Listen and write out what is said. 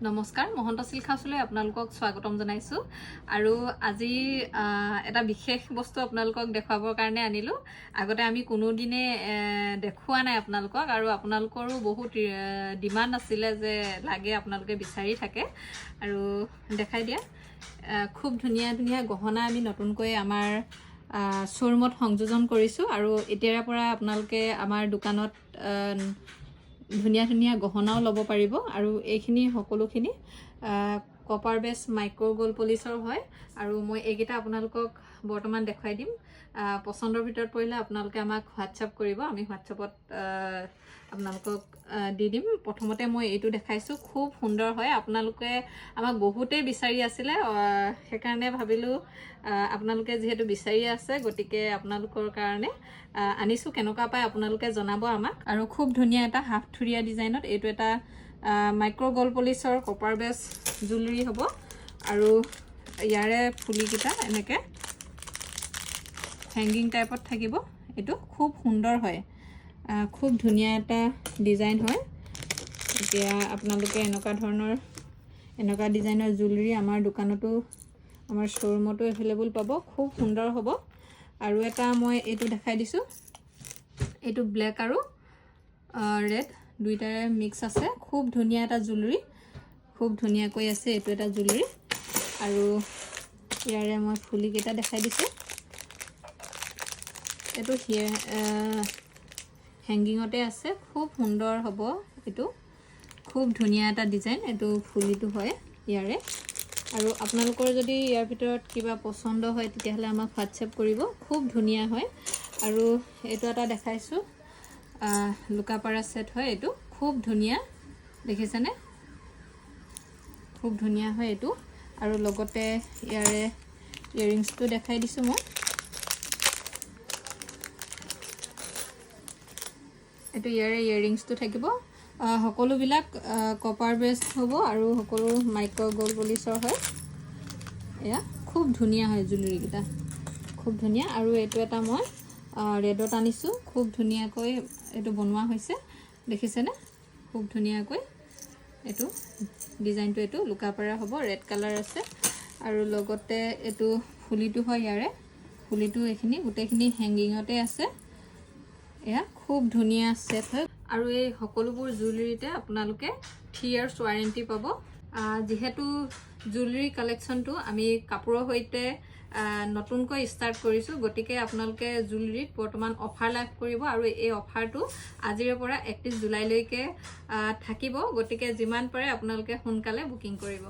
নমস্কাৰ মহন্ত চিল্ক হাউচলৈ আপোনালোকক স্বাগতম জনাইছো আৰু আজি এটা বিশেষ বস্তু আপোনালোকক দেখাবৰ কাৰণে আনিলো আগতে আমি কোনো দিনে দেখুৱা নাই আপোনালোকক আৰু আপোনালোকৰো বহুত ডিমান্ড আছিল যে লাগে আপোনালোকে বিচাৰি থাকে আৰু দেখাই দিয়া খুব ধুনিয়া ধুনিয়া গহনা আমি নতুনকৈ আমাৰ শোৰুমত সংযোজন কৰিছো আৰু এতিয়াৰ পৰা আপোনালোকে আমাৰ দোকানত ধুনিয়া ধুনিয়া গহনাও ল'ব পাৰিব আৰু এইখিনি সকলোখিনি কপাৰ বেস মাইক্ৰো গোল্ড পলিশৰ হয় আৰু মই এইকেইটা আপোনালোকক বৰ্তমান দেখাই দিম পছন্দৰ ভিতৰত পৰিলে আপোনালোকে আমাক হোৱাটছআপ কৰিব আমি হোৱাটছআপত আপোনালোকক দি দিম প্ৰথমতে মই এইটো দেখাইছো খুব সুন্দৰ হয় আপোনালোকে আমাক বহুতেই বিচাৰি আছিল সেইকাৰণে ভাবিলো আপোনালোকে যেহেতু বিচাৰি আছে গতিকে আপোনালোকৰ কাৰণে আনিছো কেনেকুৱা পায় আপোনালোকে জনাব আমাক আৰু খুব ধুনিয়া এটা হাফ থুৰিয়া ডিজাইনত এইটো এটা মাইক্ৰো গোল্ড পলিশৰ কপাৰ বেস জুৱেলাৰী হ'ব আৰু ইয়াৰে ফুলিকিটা এনেকে হ্যাঙ্গিং টাইপত থাকিব এটো খুব সুন্দৰ হয় খুব ধুনিয়া এটা ডিজাইন হয় এতিয়া আপোনালোকে এনেকুৱা ধৰণৰ এনেকুৱা ডিজাইনৰ জুৱেলাৰী আমাৰ দোকানতো আমাৰ শোৰুমতো अवेलेबल পাব খুব সুন্দৰ হ'ব আৰু এটা মই এইটো দেখাই দিছো এইটো ব্ল্যাক আৰু ৰেড দুইটাৰে মিক্স আছে খুব ধুনিয়া এটা জুৱেলাৰী খুব ধুনিয়াকৈ আছে এইটো এটা জুৱেলাৰী আৰু ইয়াৰে মই ফুলি কেটা দেখাই দিছো এটো হ্যাঙ্গিংতে আছে খুব সুন্দৰ হ'ব এটো খুব ধুনিয়া এটা ডিজাইন এটো ফুলিটো হয় ইয়াৰে আৰু আপোনালোকৰ যদি ইয়াৰ ভিতৰত কিবা পছন্দ হয় তেতিয়াহলে আমাক হোৱাটছআপ কৰিব খুব ধুনিয়া হয় আৰু এটো এটা দেখাইছো লুকাপাৰা সেট হয় এটো খুব ধুনিয়া দেখিছেনে খুব ধুনিয়া হয় এটো আৰু লগতে ইয়াৰে ইয়াৰিংছটো দেখাই দিছো মই এটো ইয়াৰে ইয়াৰিংছটো থাকিব সকলো বিলাক কপাৰ বেস হ'ব আৰু সকলো মাইক্ৰো গোল্ড পলিশৰ হয় এয়া খুব ধুনিয়া হয় জুৱেলাৰী কিটা খুব ধুনিয়া আৰু এটো এটা মই ৰেডত আনিছো খুব ধুনিয়াকৈ এটো বনোৱা হৈছে দেখিছেনে খুব ধুনিয়াকৈ এটো ডিজাইনটো এটো লুকাপাৰা হ'ব ৰেড কালাৰ আছে আৰু লগতে এটো ফুলিটো হয় ইয়াৰে ফুলিটো এখিনি গুটেখিনি হ্যাঙ্গিংতে আছে এয়া খুব ধুনিয়া সেট হয় আৰু এই সকলোবোৰ জুৱেলাৰীতে আপোনালোকে 3 ইয়াৰ্স ওয়াৰেন্টি পাব যেহেতু জুৱেলাৰী কালেকশনটো আমি কাপোৰৰ হৈতে নতুনকৈ স্টাৰ্ট কৰিছো গটিকে আপোনালোকে জুৱেলাৰীত বৰ্তমান অফাৰ লাভ কৰিব আৰু এই অফাৰটো আজিৰ পৰা 31 জুলাইলৈকে থাকিব গটিকে যিমান পাৰে আপোনালোকে সোনকালে বুকিং কৰিব